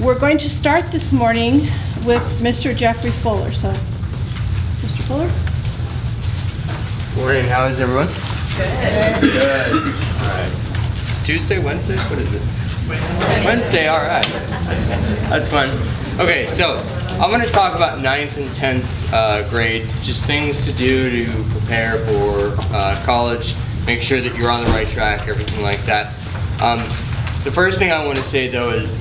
We're going to start this morning with Mr. Jeffrey Fuller. So, Mr. Fuller? Morning, how is everyone? Good. All right. It's Tuesday, Wednesday? What is it? Wednesday, all right. That's fun. Okay, so I'm going to talk about 9th and 10th grade, just things to do to prepare for college, make sure that you're on the right track, everything like that. The first thing I want to say though is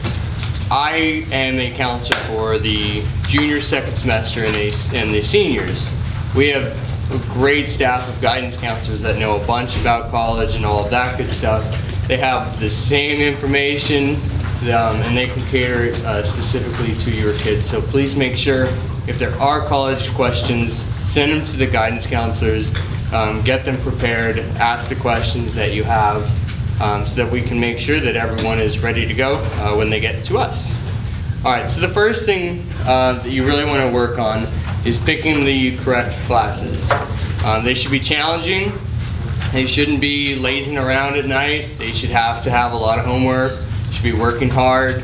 I am a counselor for the junior second semester and the seniors. We have a great staff of guidance counselors that know a bunch about college and all of that good stuff. They have the same information and they can cater specifically to your kids. So please make sure if there are college questions, send them to the guidance counselors, get them prepared, ask the questions that you have so that we can make sure that everyone is ready to go when they get to us. All right, so the first thing that you really want to work on is picking the correct classes. They should be challenging. They shouldn't be lazing around at night. They should have to have a lot of homework. Should be working hard,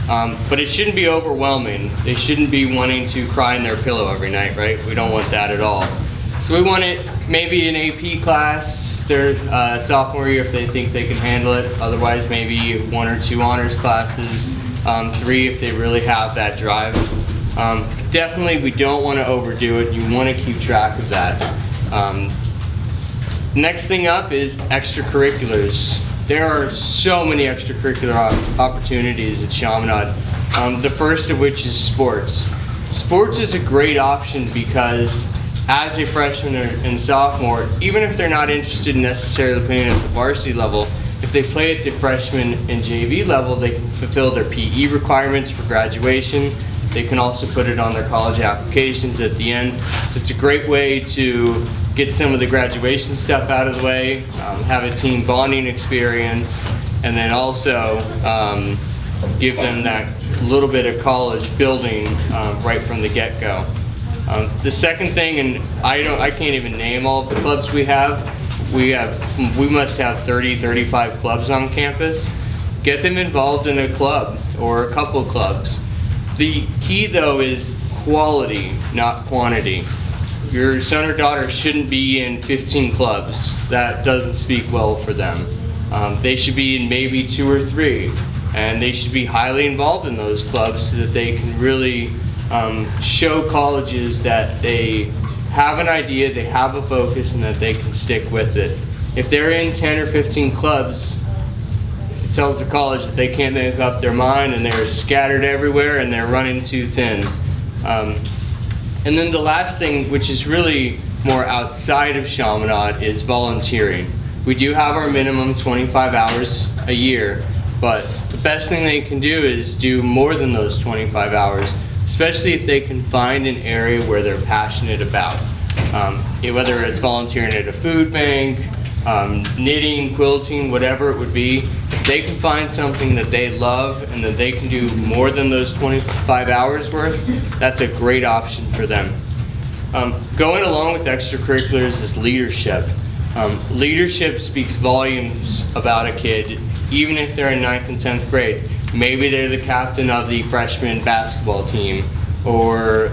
but it shouldn't be overwhelming. They shouldn't be wanting to cry in their pillow every night, right? We don't want that at all. So we want it maybe an AP class, their sophomore year if they think they can handle it. Otherwise, maybe 1 or 2 honors classes, 3 if they really have that drive. Definitely, we don't want to overdo it. You want to keep track of that. Next thing up is extracurriculars. There are so many extracurricular opportunities at Chaminade. The first of which is sports. Sports is a great option because as a freshman and sophomore, even if they're not interested in necessarily playing at the varsity level, if they play at the freshman and JV level, they can fulfill their PE requirements for graduation. They can also put it on their college applications at the end. So it's a great way to get some of the graduation stuff out of the way, have a team bonding experience, and then also give them that little bit of college building right from the get-go. The second thing, and I can't even name all of the clubs we have. We must have 30, 35 clubs on campus. Get them involved in a club or a couple clubs. The key though is quality, not quantity. Your son or daughter shouldn't be in 15 clubs. That doesn't speak well for them. They should be in maybe 2 or 3, and they should be highly involved in those clubs so that they can really show colleges that they have an idea, they have a focus, and that they can stick with it. If they're in 10 or 15 clubs, it tells the college that they can't make up their mind and they're scattered everywhere and they're running too thin. And then the last thing, which is really more outside of Chaminade, is volunteering. We do have our minimum 25 hours a year, but the best thing they can do is do more than those 25 hours, especially if they can find an area where they're passionate about. Whether it's volunteering at a food bank, knitting, quilting, whatever it would be, if they can find something that they love and that they can do more than those 25 hours worth, that's a great option for them. Going along with extracurriculars is leadership. Leadership speaks volumes about a kid, even if they're in 9th and 10th grade. Maybe they're the captain of the freshman basketball team, or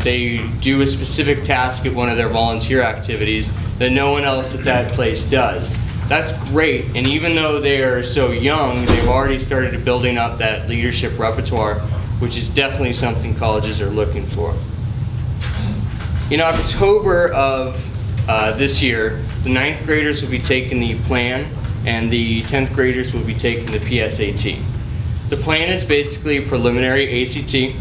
they do a specific task at one of their volunteer activities that no one else at that place does. That's great, and even though they are so young, they've already started building up that leadership repertoire, which is definitely something colleges are looking for. In October of this year, the 9th graders will be taking the plan, and the 10th graders will be taking the PSAT. The plan is basically a preliminary ACT.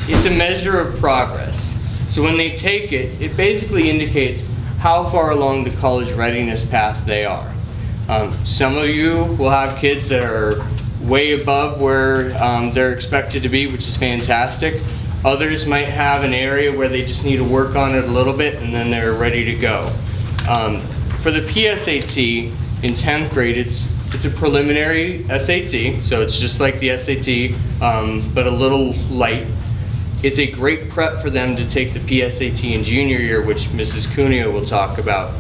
It's a measure of progress. So when they take it, it basically indicates how far along the college readiness path they are. Some of you will have kids that are way above where they're expected to be, which is fantastic. Others might have an area where they just need to work on it a little bit and then they're ready to go. For the PSAT in 10th grade, it's a preliminary SAT, so it's just like the SAT, but a little light. It's a great prep for them to take the PSAT in junior year, which Mrs. Cuneo will talk about.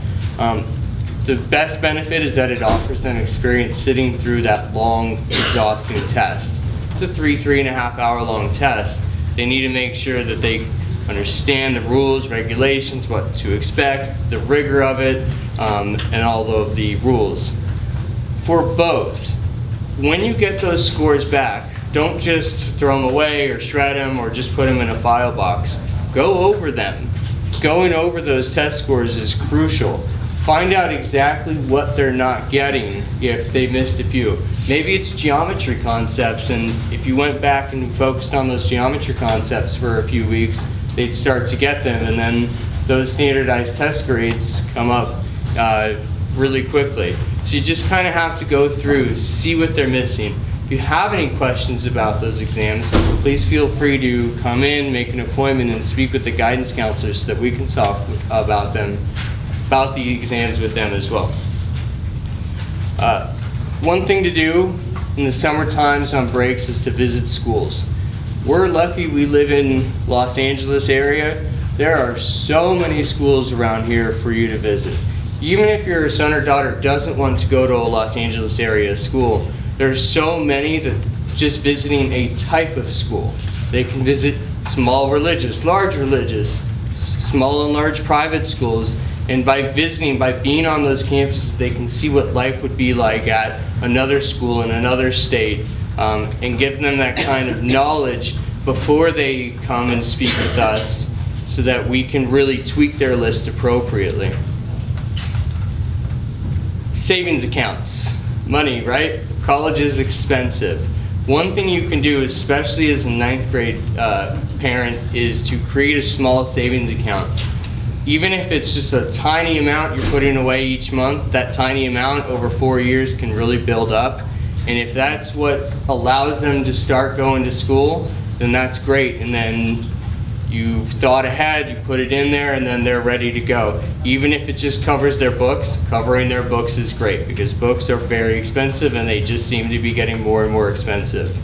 The best benefit is that it offers them experience sitting through that long, exhausting test. it's a 3.5 hour long test. They need to make sure that they understand the rules, regulations, what to expect, the rigor of it, and all of the rules. For both, when you get those scores back, don't just throw them away or shred them or just put them in a file box. Go over them. Going over those test scores is crucial. Find out exactly what they're not getting if they missed a few. Maybe it's geometry concepts, and if you went back and focused on those geometry concepts for a few weeks, they'd start to get them, and then those standardized test grades come up really quickly. So you just kind of have to go through, see what they're missing. If you have any questions about those exams, please feel free to come in, make an appointment, and speak with the guidance counselors so that we can talk about them, about the exams with them as well. One thing to do in the summer times on breaks is to visit schools. We're lucky we live in Los Angeles area. There are so many schools around here for you to visit. Even if your son or daughter doesn't want to go to a Los Angeles area school, there's so many that just visiting a type of school. They can visit small religious, large religious, small and large private schools, and by visiting, by being on those campuses, they can see what life would be like at another school in another state, and give them that kind of knowledge before they come and speak with us so that we can really tweak their list appropriately. Savings accounts. Money, right? College is expensive. One thing you can do, especially as a 9th grade parent, is to create a small savings account. Even if it's just a tiny amount you're putting away each month, that tiny amount over 4 years can really build up. And if that's what allows them to start going to school, then that's great. And then you've thought ahead, you put it in there, and then they're ready to go. Even if it just covers their books, covering their books is great because books are very expensive and they just seem to be getting more and more expensive.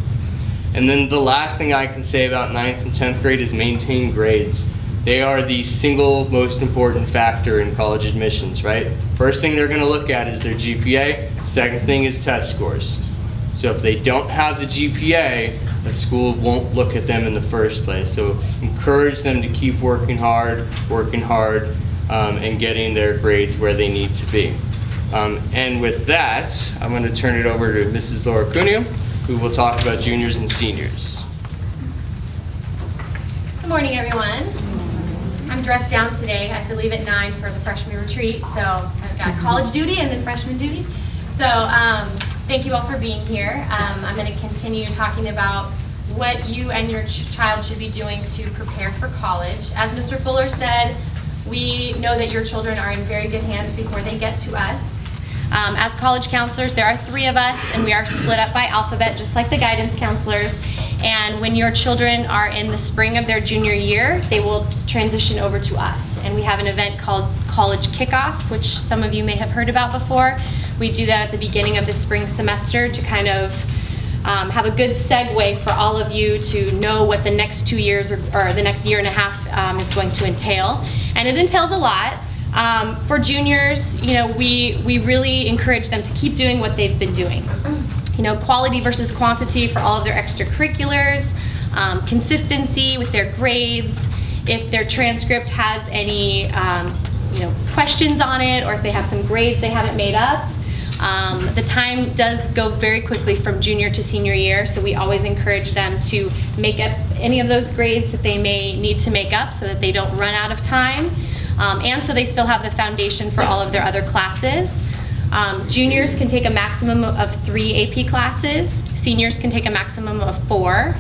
And then the last thing I can say about 9th and 10th grade is maintain grades. They are the single most important factor in college admissions, right? First thing they're going to look at is their GPA. Second thing is test scores. So if they don't have the GPA, the school won't look at them in the first place. So encourage them to keep working hard, and getting their grades where they need to be. And with that, I'm going to turn it over to Mrs. Laura Cuneo, who will talk about juniors and seniors. Good morning, everyone. I'm dressed down today. I have to leave at 9 for the freshman retreat, so I've got college duty and then freshman duty. So thank you all for being here. I'm going to continue talking about what you and your child should be doing to prepare for college. As Mr. Fuller said, we know that your children are in very good hands before they get to us. As college counselors, there are 3 of us, and we are split up by alphabet, just like the guidance counselors. And when your children are in the spring of their junior year, they will transition over to us. And we have an event called College Kickoff, which some of you may have heard about before. We do that at the beginning of the spring semester to kind of have a good segue for all of you to know what the next 2 years or the next year and a half is going to entail. And it entails a lot. For juniors, you know, we really encourage them to keep doing what they've been doing. You know, quality versus quantity for all of their extracurriculars, consistency with their grades, if their transcript has any, you know, questions on it, or if they have some grades they haven't made up. The time does go very quickly from junior to senior year, so we always encourage them to make up any of those grades that they may need to make up so that they don't run out of time. And so they still have the foundation for all of their other classes. Juniors can take a maximum of 3 AP classes. Seniors can take a maximum of 4.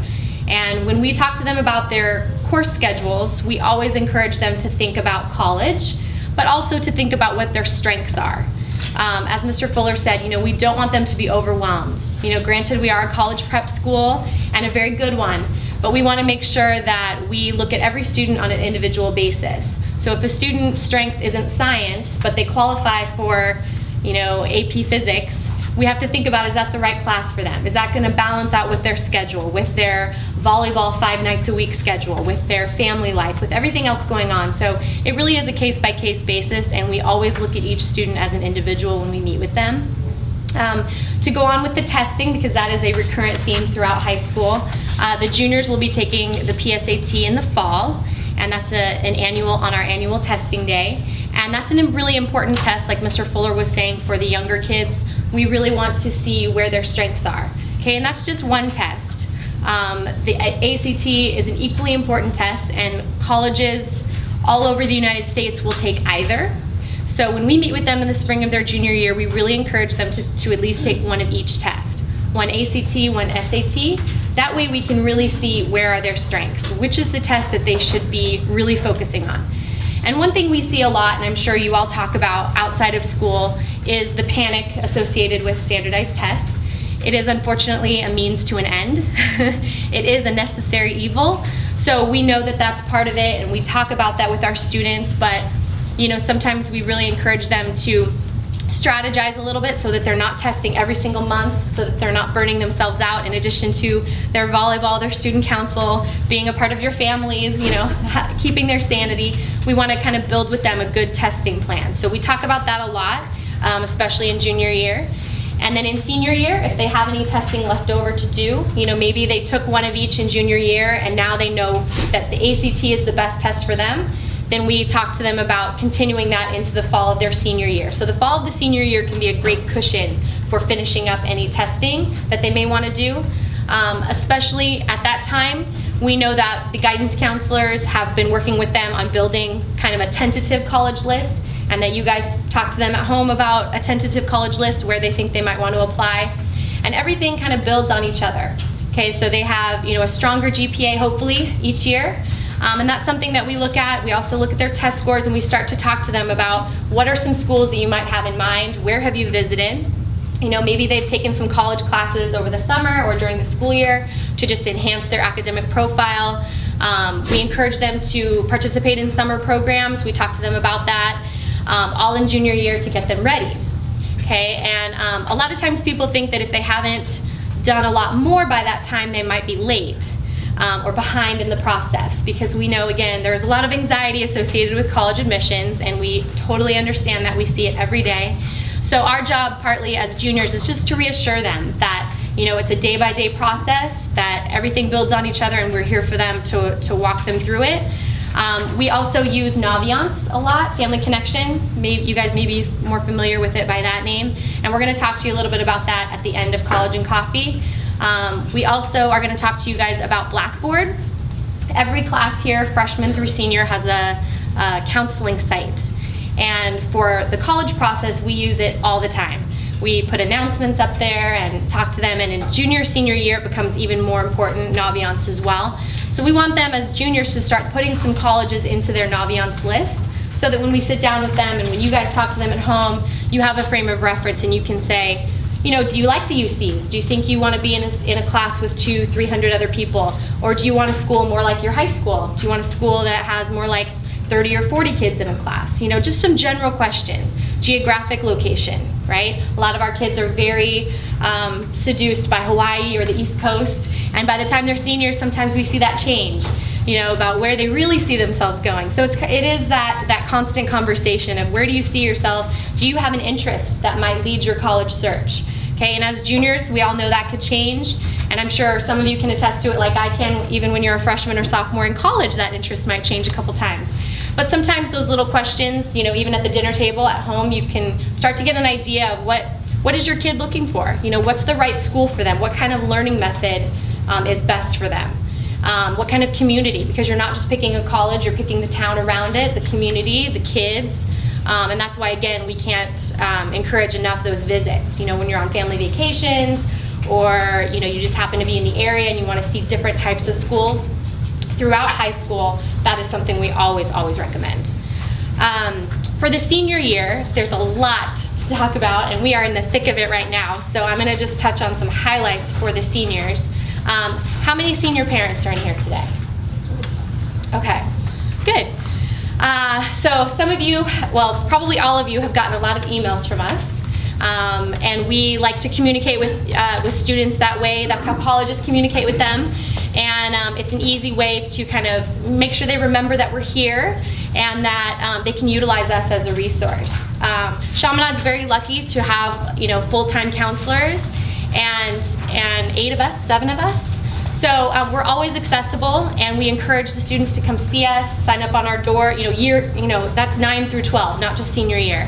And when we talk to them about their course schedules, we always encourage them to think about college, but also to think about what their strengths are. As Mr. Fuller said, you know, we don't want them to be overwhelmed. You know, granted, we are a college prep school and a very good one, but we want to make sure that we look at every student on an individual basis. So if a student's strength isn't science, but they qualify for, you know, AP physics, we have to think about, is that the right class for them? Is that going to balance out with their schedule, with their volleyball 5 nights a week schedule, with their family life, with everything else going on? So it really is a case-by-case basis, and we always look at each student as an individual when we meet with them. To go on with the testing, because that is a recurrent theme throughout high school, the juniors will be taking the PSAT in the fall, and that's on our annual testing day. And that's a really important test, like Mr. Fuller was saying, for the younger kids. We really want to see where their strengths are. Okay, and that's just one test. The ACT is an equally important test, and colleges all over the United States will take either. So when we meet with them in the spring of their junior year, we really encourage them to at least take one of each test. One ACT, one SAT. That way we can really see where are their strengths, which is the test that they should be really focusing on. And one thing we see a lot, and I'm sure you all talk about outside of school, is the panic associated with standardized tests. It is unfortunately a means to an end. It is a necessary evil. So we know that that's part of it, and we talk about that with our students, but sometimes we really encourage them to strategize a little bit so that they're not testing every single month, so that they're not burning themselves out, in addition to their volleyball, their student council, being a part of your families, keeping their sanity. We want to kind of build with them a good testing plan. So we talk about that a lot, especially in junior year. And then in senior year, if they have any testing left over to do, maybe they took one of each in junior year and now they know that the ACT is the best test for them, then we talk to them about continuing that into the fall of their senior year. So the fall of the senior year can be a great cushion for finishing up any testing that they may want to do. Especially at that time, we know that the guidance counselors have been working with them on building kind of a tentative college list, and that you guys talk to them at home about a tentative college list where they think they might want to apply. And everything kind of builds on each other. Okay, so they have a stronger GPA hopefully each year. And that's something that we look at. We also look at their test scores, and we start to talk to them about what are some schools that you might have in mind, where have you visited. Maybe they've taken some college classes over the summer or during the school year to just enhance their academic profile. We encourage them to participate in summer programs. We talk to them about that, all in junior year to get them ready. Okay, and a lot of times people think that if they haven't done a lot more by that time, they might be late. Or behind in the process, because we know, again, there's a lot of anxiety associated with college admissions, and we totally understand that. We see it every day. So our job partly as juniors is just to reassure them that it's a day-by-day process, that everything builds on each other, and we're here for them to walk them through it. We also use Naviance a lot, Family Connection. You guys may be more familiar with it by that name, and we're going to talk to you a little bit about that at the end of College and Coffee. We also are going to talk to you guys about Blackboard. Every class here, freshman through senior, has a counseling site. And for the college process, we use it all the time. We put announcements up there and talk to them, and in junior, senior year, it becomes even more important, Naviance as well. So we want them as juniors to start putting some colleges into their Naviance list, so that when we sit down with them and when you guys talk to them at home, you have a frame of reference and you can say, do you like the UCs? Do you think you want to be in a class with 200-300 other people? Or do you want a school more like your high school? Do you want a school that has more like 30 or 40 kids in a class? Just some general questions. Geographic location, right? A lot of our kids are very seduced by Hawaii or the East Coast, and by the time they're seniors, sometimes we see that change, about where they really see themselves going. So it is that constant conversation of where do you see yourself? Do you have an interest that might lead your college search? Okay, and as juniors, we all know that could change, and I'm sure some of you can attest to it like I can. Even when you're a freshman or sophomore in college, that interest might change a couple times. But sometimes those little questions, even at the dinner table at home, you can start to get an idea of what is your kid looking for? What's the right school for them? What kind of learning method is best for them? What kind of community? Because you're not just picking a college, you're picking the town around it, the community, the kids. And that's why, again, we can't encourage enough those visits. When you're on family vacations, or you just happen to be in the area and you want to see different types of schools throughout high school, that is something we always recommend. For the senior year, there's a lot to talk about, and we are in the thick of it right now. So I'm going to just touch on some highlights for the seniors. How many senior parents are in here today? Okay, good. So some of you, well, probably all of you, have gotten a lot of emails from us. And we like to communicate with students that way. That's how colleges communicate with them. And it's an easy way to kind of make sure they remember that we're here and that they can utilize us as a resource. Chaminade's very lucky to have, full-time counselors and 7 of us. So we're always accessible, and we encourage the students to come see us, sign up on our door. That's 9 through 12, not just senior year.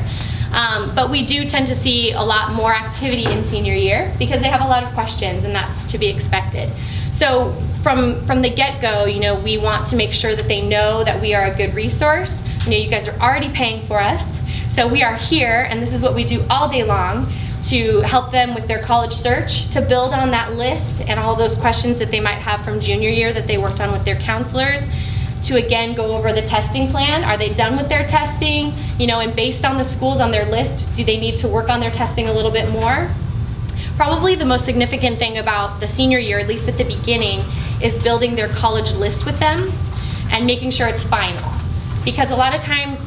But we do tend to see a lot more activity in senior year because they have a lot of questions, and that's to be expected. So from the get-go, we want to make sure that they know that we are a good resource. You guys are already paying for us, so we are here, and this is what we do all day long to help them with their college search, to build on that list and all those questions that they might have from junior year that they worked on with their counselors, to again go over the testing plan. Are they done with their testing? And based on the schools on their list, do they need to work on their testing a little bit more? Probably the most significant thing about the senior year, at least at the beginning, is building their college list with them and making sure it's final. Because a lot of times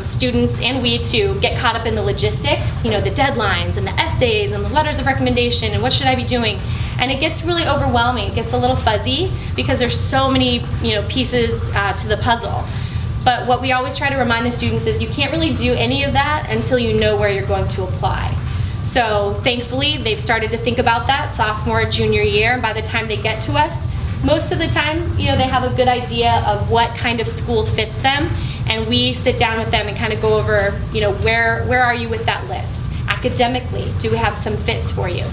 students, and we too, get caught up in the logistics, the deadlines and the essays and the letters of recommendation and what should I be doing. And it gets really overwhelming. It gets a little fuzzy because there's so many pieces to the puzzle. But what we always try to remind the students is you can't really do any of that until you know where you're going to apply. So thankfully, they've started to think about that sophomore, junior year, and by the time they get to us, most of the time, they have a good idea of what kind of school fits them, and we sit down with them and kind of go over, where are you with that list? Academically, do we have some fits for you?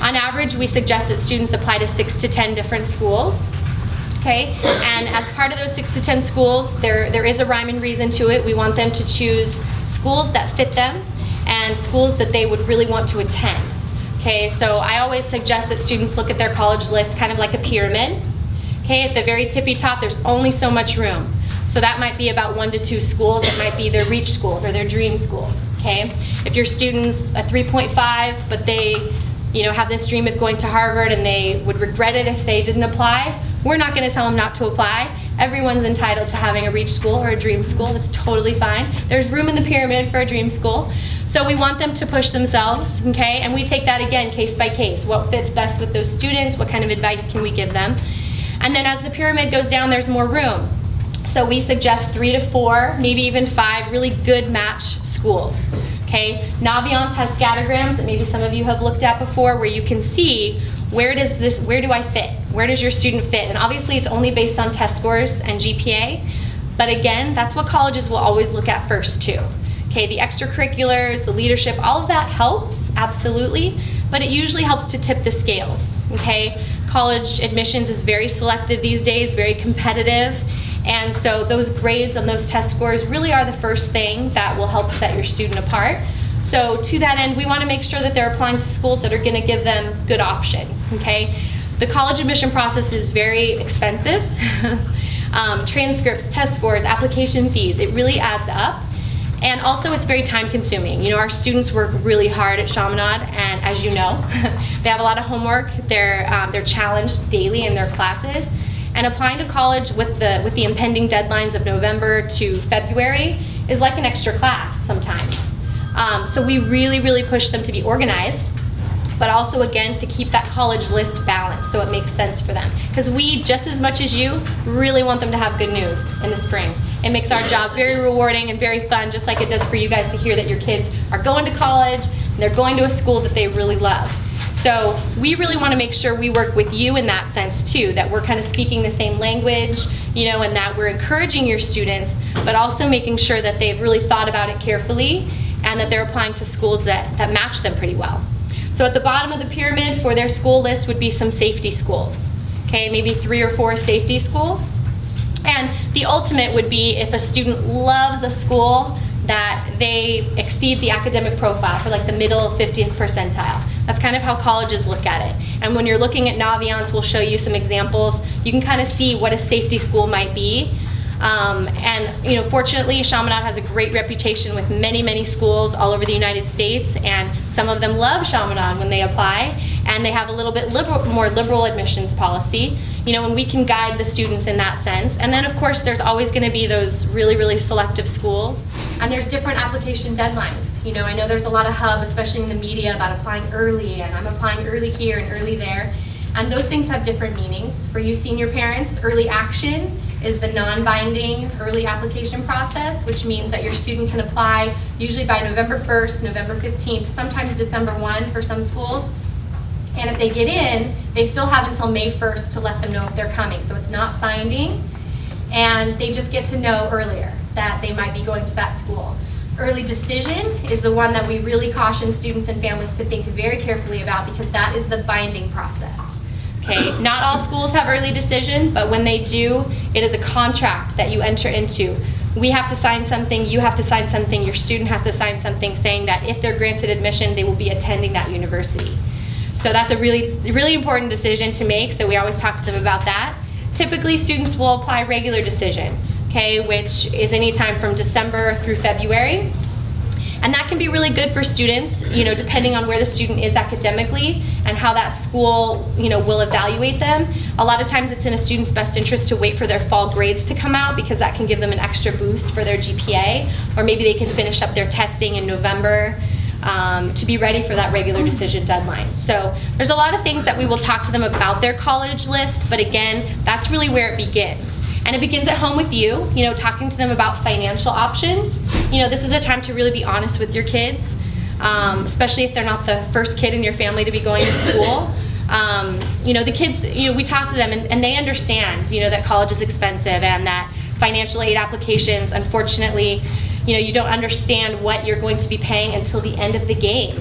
On average, we suggest that students apply to 6 to 10 different schools. Okay, and as part of those 6 to 10 schools, there is a rhyme and reason to it. We want them to choose schools that fit them and schools that they would really want to attend. Okay, so I always suggest that students look at their college list kind of like a pyramid. Okay, at the very tippy top, there's only so much room. So that might be about 1 to 2 schools. It might be their reach schools or their dream schools. Okay, if your student's a 3.5, but they have this dream of going to Harvard and they would regret it if they didn't apply, we're not going to tell them not to apply. Everyone's entitled to having a reach school or a dream school. That's totally fine. There's room in the pyramid for a dream school. So we want them to push themselves, okay? And we take that again case by case. What fits best with those students? What kind of advice can we give them? And then as the pyramid goes down, there's more room. So we suggest 3 to 4, maybe even 5 really good match schools. Okay, Naviance has scattergrams that maybe some of you have looked at before, where you can see where do I fit? Where does your student fit? And obviously it's only based on test scores and GPA, but again, that's what colleges will always look at first too. Okay, the extracurriculars, the leadership, all of that helps, absolutely, but it usually helps to tip the scales. Okay, college admissions is very selective these days, very competitive. And so those grades and those test scores really are the first thing that will help set your student apart. So to that end, we want to make sure that they're applying to schools that are going to give them good options, okay? The college admission process is very expensive. Transcripts, test scores, application fees, it really adds up. And also it's very time consuming. Our students work really hard at Chaminade, and as you know, they have a lot of homework. They're challenged daily in their classes. And applying to college with the impending deadlines of November to February is like an extra class sometimes. So we really push them to be organized, but also again to keep that college list balanced so it makes sense for them. Because we, just as much as you, really want them to have good news in the spring. It makes our job very rewarding and very fun, just like it does for you guys to hear that your kids are going to college and they're going to a school that they really love. So we really want to make sure we work with you in that sense too, that we're kind of speaking the same language, and that we're encouraging your students, but also making sure that they've really thought about it carefully and that they're applying to schools that match them pretty well. So at the bottom of the pyramid for their school list would be some safety schools. Okay, maybe 3 or 4 safety schools. And the ultimate would be if a student loves a school that they exceed the academic profile for like the middle 50th percentile. That's kind of how colleges look at it. And when you're looking at Naviance, we'll show you some examples. You can kind of see what a safety school might be. Fortunately, Chaminade has a great reputation with many schools all over the United States, and some of them love Chaminade when they apply, and they have a little bit more liberal admissions policy, and we can guide the students in that sense. And then of course there's always going to be those really selective schools, and there's different application deadlines. I know there's a lot of hub, especially in the media, about applying early, and I'm applying early here and early there, and those things have different meanings. For you senior parents, early action is the non-binding early application process, which means that your student can apply usually by November 1st, November 15th, sometimes December 1 for some schools. And if they get in, they still have until May 1st to let them know if they're coming. So it's not binding, and they just get to know earlier that they might be going to that school. Early decision is the one that we really caution students and families to think very carefully about, because that is the binding process. Okay, not all schools have early decision, but when they do, it is a contract that you enter into. We have to sign something, you have to sign something, your student has to sign something saying that if they're granted admission, they will be attending that university. So that's a really important decision to make, so we always talk to them about that. Typically, students will apply regular decision, okay, which is anytime from December through February. And that can be really good for students, depending on where the student is academically and how that school, will evaluate them. A lot of times it's in a student's best interest to wait for their fall grades to come out, because that can give them an extra boost for their GPA, or maybe they can finish up their testing in November to be ready for that regular decision deadline. So there's a lot of things that we will talk to them about their college list, but again, that's really where it begins. And it begins at home with you, talking to them about financial options. This is a time to really be honest with your kids, especially if they're not the first kid in your family to be going to school. The kids, we talk to them and they understand, that college is expensive and that financial aid applications, unfortunately, you don't understand what you're going to be paying until the end of the game.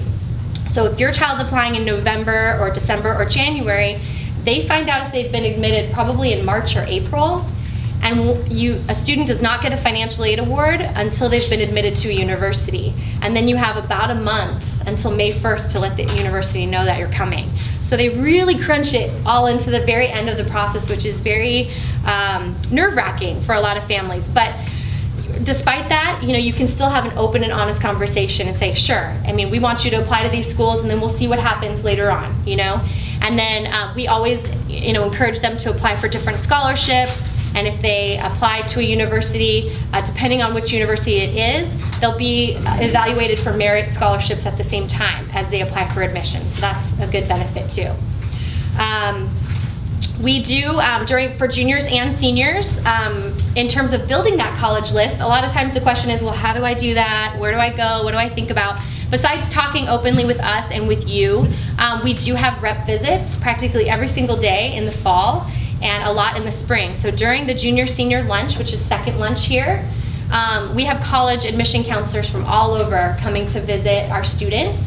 So if your child's applying in November or December or January, they find out if they've been admitted probably in March or April. And a student does not get a financial aid award until they've been admitted to a university. And then you have about a month until May 1st to let the university know that you're coming. So they really crunch it all into the very end of the process, which is very nerve-wracking for a lot of families. But despite that, you can still have an open and honest conversation and say, sure, we want you to apply to these schools, and then we'll see what happens later on, And then we always, encourage them to apply for different scholarships. And if they apply to a university, depending on which university it is, they'll be evaluated for merit scholarships at the same time as they apply for admission. So that's a good benefit too. We do, for juniors and seniors, in terms of building that college list, a lot of times the question is, well, how do I do that? Where do I go? What do I think about? Besides talking openly with us and with you, we do have rep visits practically every single day in the fall, and a lot in the spring. So during the junior-senior lunch, which is second lunch here, we have college admission counselors from all over coming to visit our students.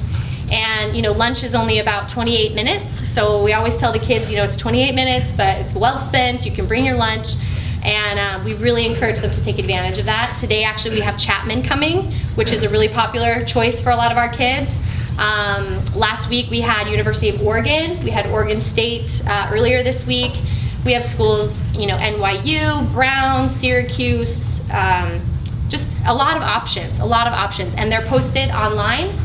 And lunch is only about 28 minutes. So we always tell the kids, it's 28 minutes, but it's well spent. You can bring your lunch. And we really encourage them to take advantage of that. Today, actually, we have Chapman coming, which is a really popular choice for a lot of our kids. Last week, we had University of Oregon. We had Oregon State earlier this week. We have schools, NYU, Brown, Syracuse, just a lot of options, and they're posted online.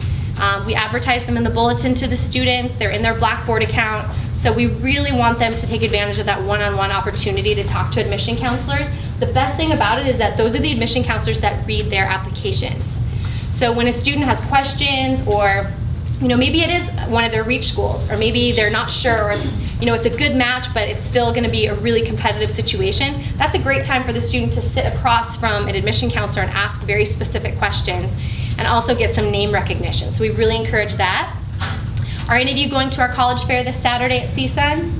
We advertise them in the bulletin to the students. They're in their Blackboard account. So we really want them to take advantage of that one-on-one opportunity to talk to admission counselors. The best thing about it is that those are the admission counselors that read their applications. So when a student has questions, or maybe it is one of their reach schools, or maybe they're not sure, or it's a good match, but it's still going to be a really competitive situation, that's a great time for the student to sit across from an admission counselor and ask very specific questions, and also get some name recognition. So we really encourage that. Are any of you going to our college fair this Saturday at CSUN?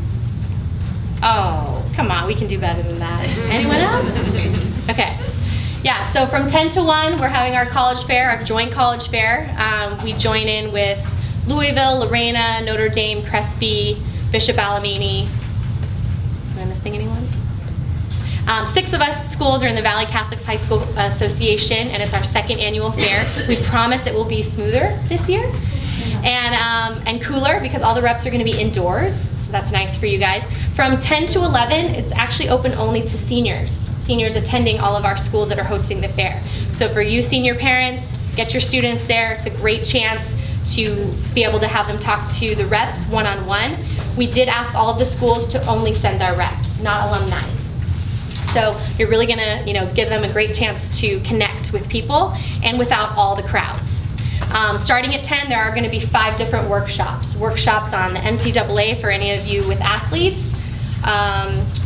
Oh, come on, we can do better than that. Anyone else? Okay. Yeah, so from 10 to 1, we're having our college fair, our joint college fair. We join in with Louisville, Lorena, Notre Dame, Crespi, Bishop Alamany. Am I missing anyone? 6 of us schools are in the Valley Catholic High School Association, and it's our second annual fair. We promise it will be smoother this year and cooler, because all the reps are going to be indoors, so that's nice for you guys. From 10 to 11, it's actually open only to seniors attending all of our schools that are hosting the fair. So for you senior parents, get your students there. It's a great chance to be able to have them talk to the reps one-on-one. We did ask all of the schools to only send their reps, not alumni. So you're really gonna, give them a great chance to connect with people and without all the crowds. Starting at 10, there are gonna be 5 different workshops. Workshops on the NCAA for any of you with athletes.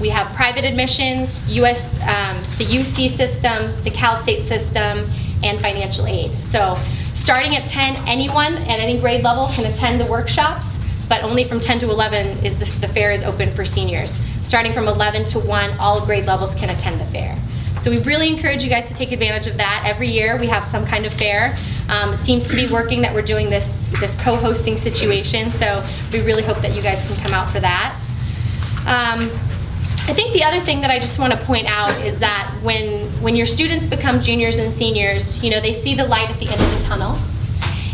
We have private admissions, the UC system, the Cal State system, and financial aid. So starting at 10, anyone at any grade level can attend the workshops, but only from 10 to 11 is the fair is open for seniors. Starting from 11 to 1, all grade levels can attend the fair. So we really encourage you guys to take advantage of that. Every year we have some kind of fair. It seems to be working that we're doing this co-hosting situation, so we really hope that you guys can come out for that. I think the other thing that I just want to point out is that when your students become juniors and seniors, you know, they see the light at the end of the tunnel.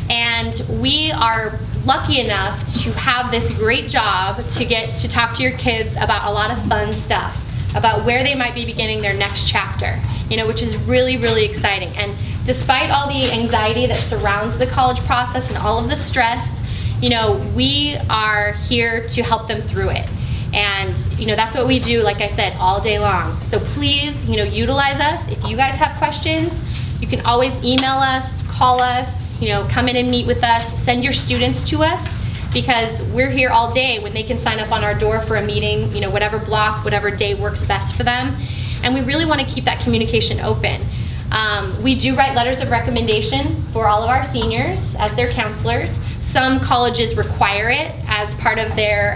And we are lucky enough to have this great job to get to talk to your kids about a lot of fun stuff, about where they might be beginning their next chapter, you know, which is really, really exciting. And despite all the anxiety that surrounds the college process and all of the stress, you know, we are here to help them through it. And, you know, that's what we do, like I said, all day long. So please, you know, utilize us. If you guys have questions, you can always email us, call us, you know, come in and meet with us, send your students to us, because we're here all day when they can sign up on our door for a meeting, you know, whatever block, whatever day works best for them. And we really want to keep that communication open. We do write letters of recommendation for all of our seniors as their counselors. Some colleges require it as part of their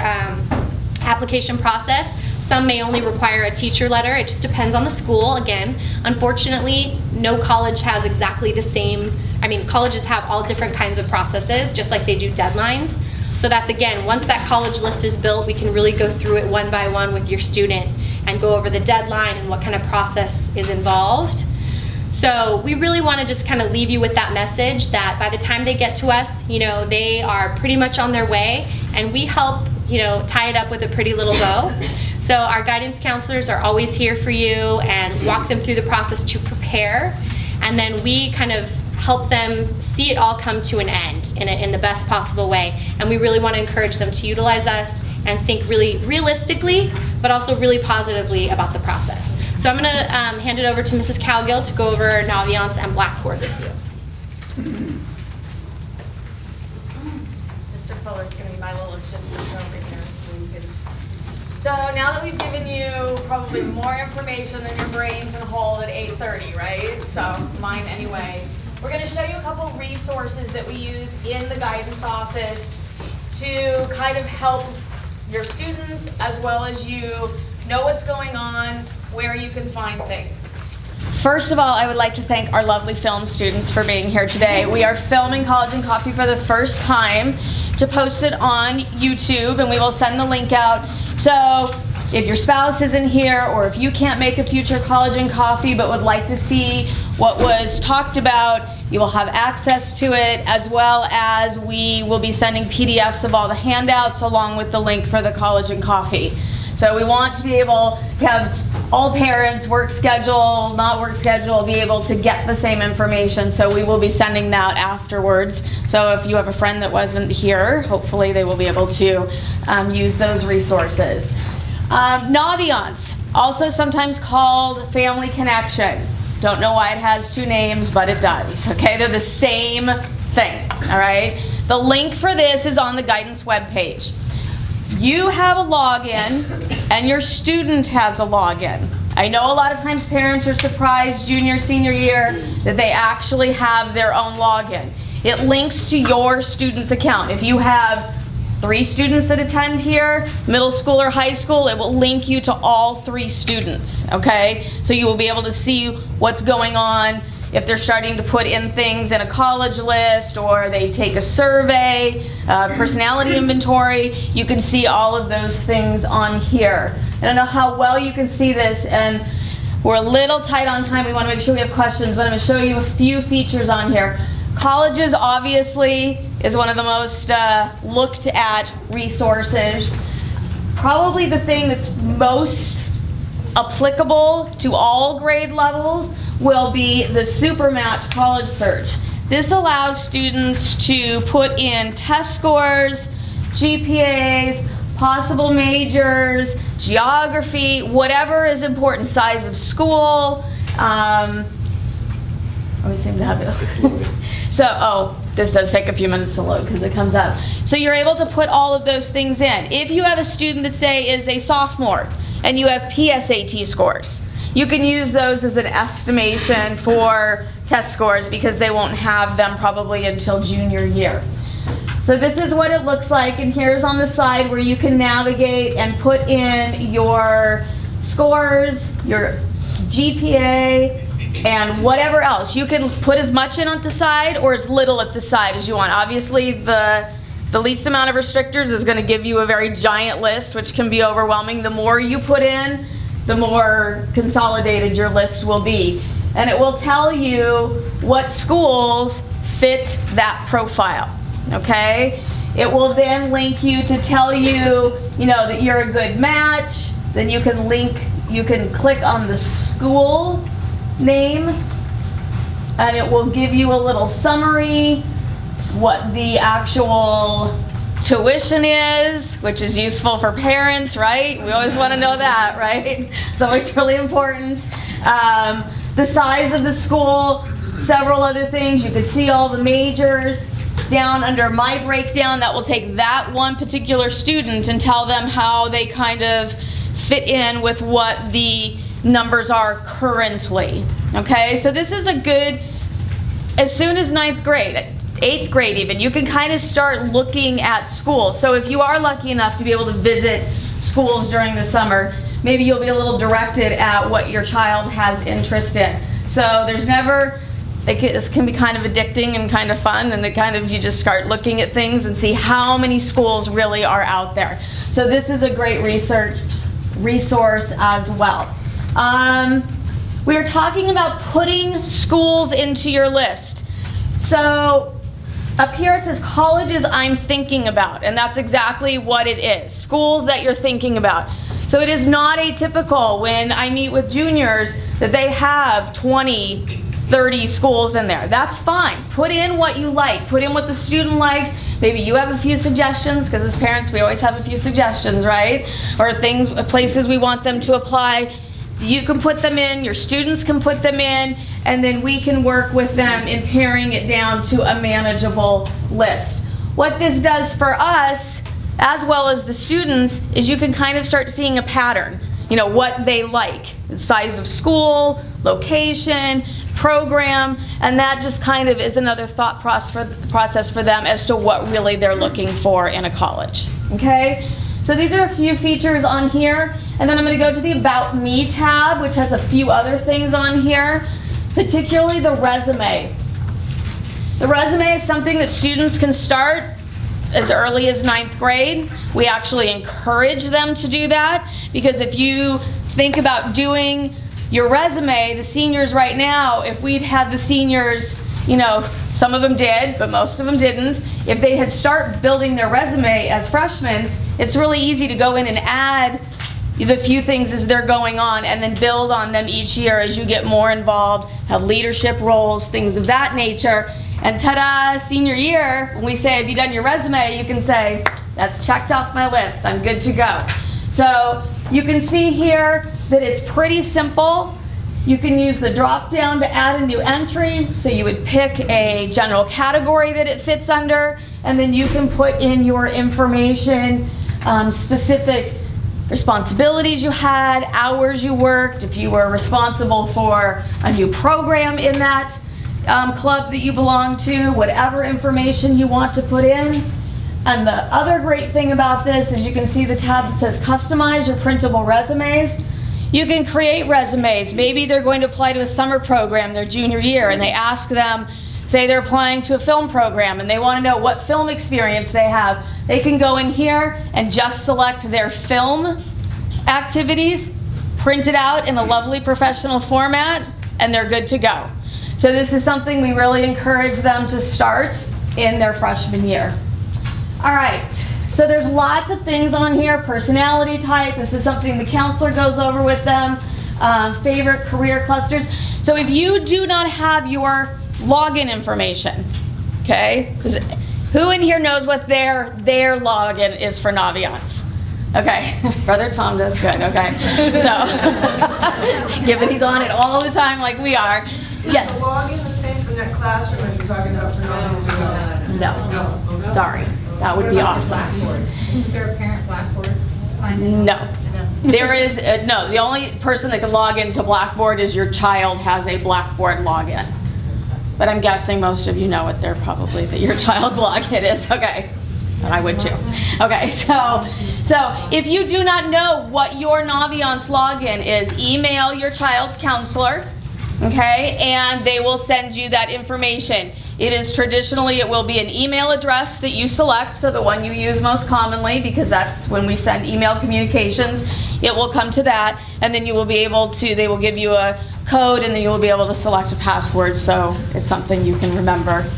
application process. Some may only require a teacher letter. It just depends on the school. Again, unfortunately, no college has exactly the same, I mean, colleges have all different kinds of processes, just like they do deadlines. So that's, again, once that college list is built, we can really go through it one by one with your student and go over the deadline and what kind of process is involved. So we really want to just kind of leave you with that message that by the time they get to us, you know, they are pretty much on their way, and we help, you know, tie it up with a pretty little bow. So our guidance counselors are always here for you and walk them through the process to prepare, and then we kind of help them see it all come to an end in the best possible way. And we really want to encourage them to utilize us and think really realistically, but also really positively about the process. So I'm going to hand it over to Mrs. Cowgill to go over Naviance and Blackboard with you. Mr. Fuller's going to be my little assistant over here. So now that we've given you probably more information than your brain can hold at 8:30, right? So mine anyway. We're going to show you a couple resources that we use in the guidance office to kind of help your students as well as you know what's going on, where you can find things. First of all, I would like to thank our lovely film students for being here today. We are filming College and Coffee for the first time to post it on YouTube, and we will send the link out. So if your spouse isn't here, or if you can't make a future College and Coffee but would like to see what was talked about, you will have access to it, as well as we will be sending PDFs of all the handouts along with the link for the College and Coffee. So we want to be able to have all parents, work schedule, not work schedule, be able to get the same information. So we will be sending that afterwards. So if you have a friend that wasn't here, hopefully they will be able to use those resources. Naviance, also sometimes called Family Connection. Don't know why it has two names, but it does. Okay, they're the same thing. All right. The link for this is on the guidance webpage. You have a login, and your student has a login. I know a lot of times parents are surprised junior, senior year that they actually have their own login. It links to your student's account. If you have 3 students that attend here, middle school or high school, it will link you to all 3 students, okay? So you will be able to see what's going on. If they're starting to put in things in a college list, or they take a survey, personality inventory, you can see all of those things on here. I don't know how well you can see this, and we're a little tight on time. We want to make sure we have questions, but I'm going to show you a few features on here. Colleges, obviously, is one of the most looked at resources. Probably the thing that's most applicable to all grade levels will be the Supermatch College Search. This allows students to put in test scores, GPAs, possible majors, geography, whatever is important, size of school, We seem to have it. So, this does take a few minutes to load because it comes up. So you're able to put all of those things in. If you have a student that, say, is a sophomore and you have PSAT scores, you can use those as an estimation for test scores because they won't have them probably until junior year. So this is what it looks like, and here's on the side where you can navigate and put in your scores, your GPA, and whatever else. You can put as much in at the side or as little at the side as you want. Obviously, the least amount of restrictors is going to give you a very giant list, which can be overwhelming. The more you put in, the more consolidated your list will be. And it will tell you what schools fit that profile, okay? It will then link you to tell you, that you're a good match. Then you can click on the school name, and it will give you a little summary, what the actual tuition is, which is useful for parents, right? We always want to know that, right? It's always really important. The size of the school, several other things. You could see all the majors. Down under my breakdown, that will take that one particular student and tell them how they kind of fit in with what the numbers are currently. Okay, so this is a good, as soon as 9th grade, 8th grade even, you can kind of start looking at schools. So if you are lucky enough to be able to visit schools during the summer, maybe you'll be a little directed at what your child has interest in. So there's never, this can be kind of addicting and kind of fun, and you just start looking at things and see how many schools really are out there. So this is a great resource as well. We are talking about putting schools into your list. So up here it says colleges I'm thinking about, and that's exactly what it is. Schools that you're thinking about. So it is not atypical when I meet with juniors that they have 20, 30 schools in there. That's fine. Put in what you like. Put in what the student likes. Maybe you have a few suggestions, because as parents we always have a few suggestions, right? Or things, places we want them to apply. You can put them in, your students can put them in, and then we can work with them in paring it down to a manageable list. What this does for us, as well as the students, is you can kind of start seeing a pattern. What they like, the size of school, location, program, and that just kind of is another thought process for them as to what really they're looking for in a college. Okay? So these are a few features on here, and then I'm going to go to the About Me tab, which has a few other things on here, particularly the resume. The resume is something that students can start as early as 9th grade. We actually encourage them to do that, because if you think about doing your resume, the seniors right now, if we'd had the seniors, some of them did, but most of them didn't, if they had start building their resume as freshmen, it's really easy to go in and add the few things as they're going on and then build on them each year as you get more involved, have leadership roles, things of that nature. And ta-da, senior year, when we say, have you done your resume, you can say, that's checked off my list, I'm good to go. So you can see here that it's pretty simple. You can use the drop down to add a new entry. So you would pick a general category that it fits under, and then you can put in your information, specific responsibilities you had, hours you worked, if you were responsible for a new program in that club that you belong to, whatever information you want to put in. And the other great thing about this is you can see the tab that says customize your printable resumes. You can create resumes. Maybe they're going to apply to a summer program their junior year, and they ask them, say they're applying to a film program and they want to know what film experience they have. They can go in here and just select their film activities, print it out in a lovely professional format, and they're good to go. So this is something we really encourage them to start in their freshman year. All right, so there's lots of things on here. Personality type, this is something the counselor goes over with them. Favorite career clusters. So if you do not have your login information, okay, because who in here knows what their login is for Naviance? Okay, Brother Tom does good, okay. So, given he's on it all the time like we are. Yes? Is the login the same that classroom, are you talking about for Naviance or no? No, No. sorry, that would be awesome. Isn't there a parent Blackboard sign? No. There is, no, the only person that can log into Blackboard is your child has a Blackboard login. But I'm guessing most of you know it there probably, that your child's login is, okay. And I would too. Okay, so if you do not know what your Naviance login is, email your child's counselor, okay, and they will send you that information. It is traditionally, it will be an email address that you select, so the one you use most commonly, because that's when we send email communications, it will come to that, and then you will be able to, they will give you a code, and then you will be able to select a password, so it's something you can remember.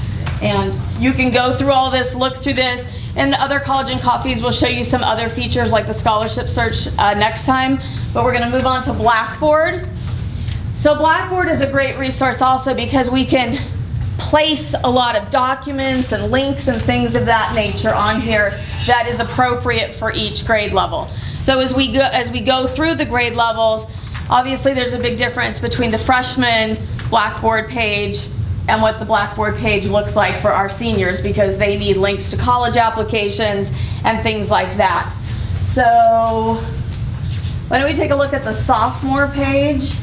And you can go through all this, look through this, and other College and Coffees will show you some other features like the scholarship search next time, but we're gonna move on to Blackboard. So Blackboard is a great resource also because we can place a lot of documents and links and things of that nature on here that is appropriate for each grade level. So as we go through the grade levels, obviously there's a big difference between the freshman Blackboard page and what the Blackboard page looks like for our seniors, because they need links to college applications and things like that. So why don't we take a look at the sophomore page?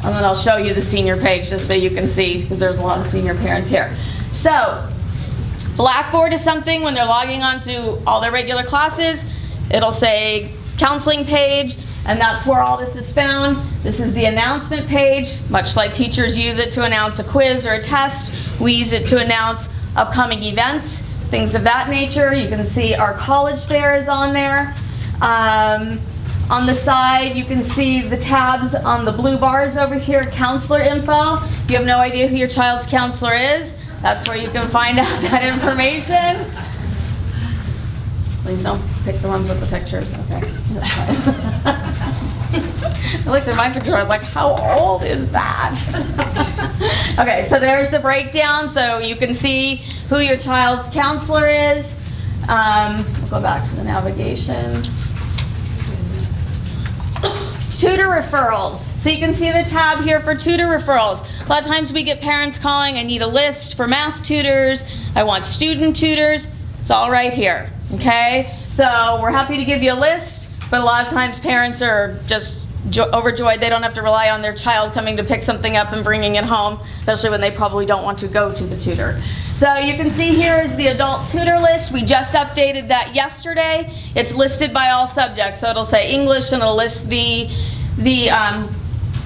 And then I'll show you the senior page just so you can see, because there's a lot of senior parents here. So Blackboard is something when they're logging on to all their regular classes, it'll say counseling page, and that's where all this is found. This is the announcement page, much like teachers use it to announce a quiz or a test. We use it to announce upcoming events, things of that nature. You can see our college fair is on there. On the side, you can see the tabs on the blue bars over here, counselor info. If you have no idea who your child's counselor is, that's where you can find out that information. Please don't pick the ones with the pictures, okay? I looked at my picture, I was like, how old is that? Okay, so there's the breakdown, so you can see who your child's counselor is. We'll go back to the navigation. Tutor referrals. So you can see the tab here for tutor referrals. A lot of times we get parents calling, I need a list for math tutors, I want student tutors. It's all right here, okay? So we're happy to give you a list, but a lot of times parents are just overjoyed. They don't have to rely on their child coming to pick something up and bringing it home, especially when they probably don't want to go to the tutor. So you can see here is the adult tutor list. We just updated that yesterday. It's listed by all subjects. So it'll say English, and it'll list the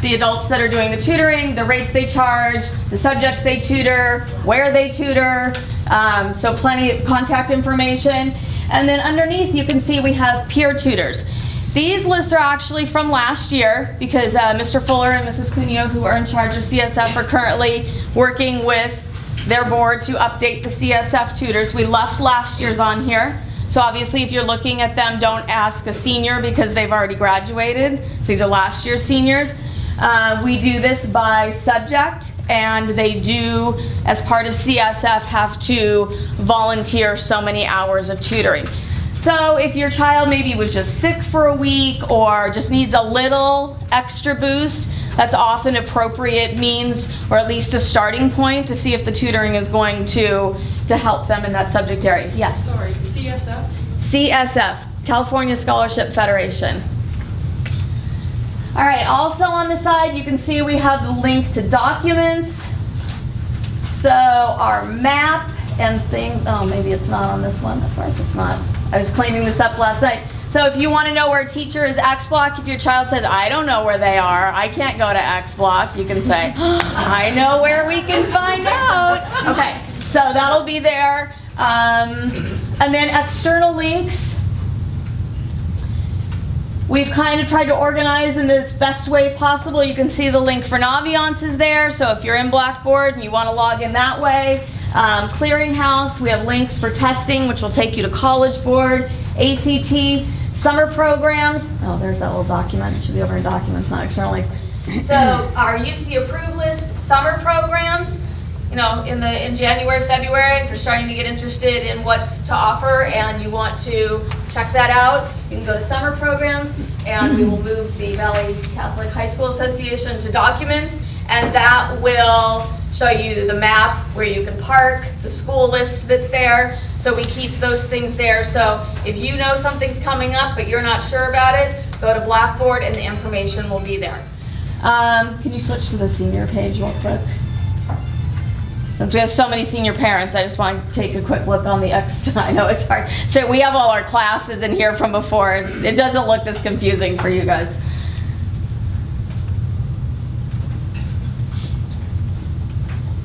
adults that are doing the tutoring, the rates they charge, the subjects they tutor, where they tutor, so plenty of contact information. And then underneath you can see we have peer tutors. These lists are actually from last year because Mr. Fuller and Mrs. Cuneo, who are in charge of CSF, are currently working with their board to update the CSF tutors. We left last year's on here. So obviously if you're looking at them, don't ask a senior because they've already graduated. So these are last year's seniors. We do this by subject, and they do, as part of CSF, have to volunteer so many hours of tutoring. So if your child maybe was just sick for a week or just needs a little extra boost, that's often appropriate means, or at least a starting point, to see if the tutoring is going to help them in that subject area. Yes? Sorry, CSF? CSF, California Scholarship Federation. All right, also on the side, you can see we have the link to documents. So our map and things, oh, maybe it's not on this one. Of course it's not. I was cleaning this up last night. So if you want to know where a teacher is X block, if your child says, I don't know where they are, I can't go to X block, you can say, I know where we can find out. Okay, so that'll be there. And then external links. We've kind of tried to organize in the best way possible. You can see the link for Naviance is there, so if you're in Blackboard and you want to log in that way. Clearinghouse, we have links for testing, which will take you to College Board, ACT, summer programs. Oh, there's that little document. It should be over in documents, not external links. So our UC approved list, summer programs, you know, in January, February, if you're starting to get interested in what's to offer and you want to check that out, you can go to summer programs. and we will move the Valley Catholic High School Association to documents, and that will show you the map where you can park, the school list that's there. So we keep those things there. So if you know something's coming up but you're not sure about it, go to Blackboard and the information will be there. Can you switch to the senior page real quick? Since we have so many senior parents, I just want to take a quick look on the extra. I know it's hard. So we have all our classes in here from before. It doesn't look this confusing for you guys.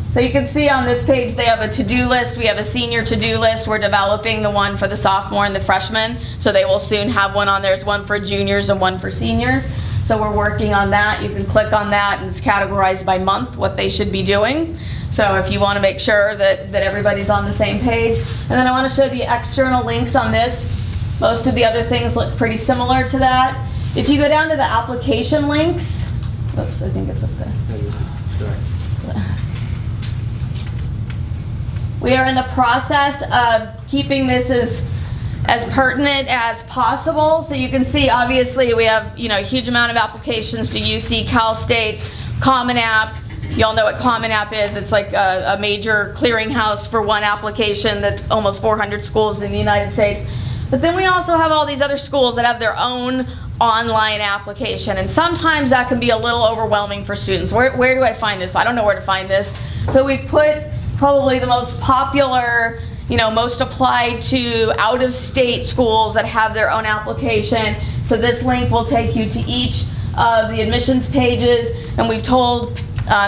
So you can see on this page they have a to-do list. We have a senior to-do list. We're developing the one for the sophomore and the freshman. So they will soon have one on there. There's one for juniors and one for seniors. So we're working on that. You can click on that and it's categorized by month what they should be doing. So if you want to make sure that everybody's on the same page. And then I want to show the external links on this. Most of the other things look pretty similar to that. If you go down to the application links, oops, I think it's up there. We are in the process of keeping this as pertinent as possible. So you can see, obviously, we have a huge amount of applications to UC, Cal States, Common App. You all know what Common App is. It's like a major clearinghouse for one application that almost 400 schools in the United States. But then we also have all these other schools that have their own online application, and sometimes that can be a little overwhelming for students. Where do I find this? I don't know where to find this. So we put probably the most popular, most applied to out-of-state schools that have their own application. So this link will take you to each of the admissions pages, and we've told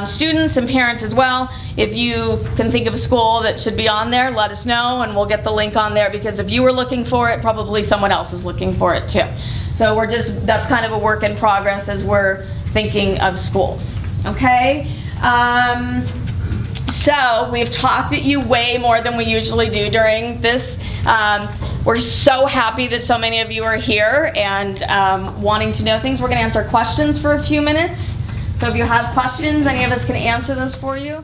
students and parents as well, if you can think of a school that should be on there, let us know and we'll get the link on there, because if you were looking for it, probably someone else is looking for it too. So that's kind of a work in progress as we're thinking of schools, okay? So we've talked at you way more than we usually do during this. We're so happy that so many of you are here and wanting to know things. We're going to answer questions for a few minutes. So if you have questions, any of us can answer those for you.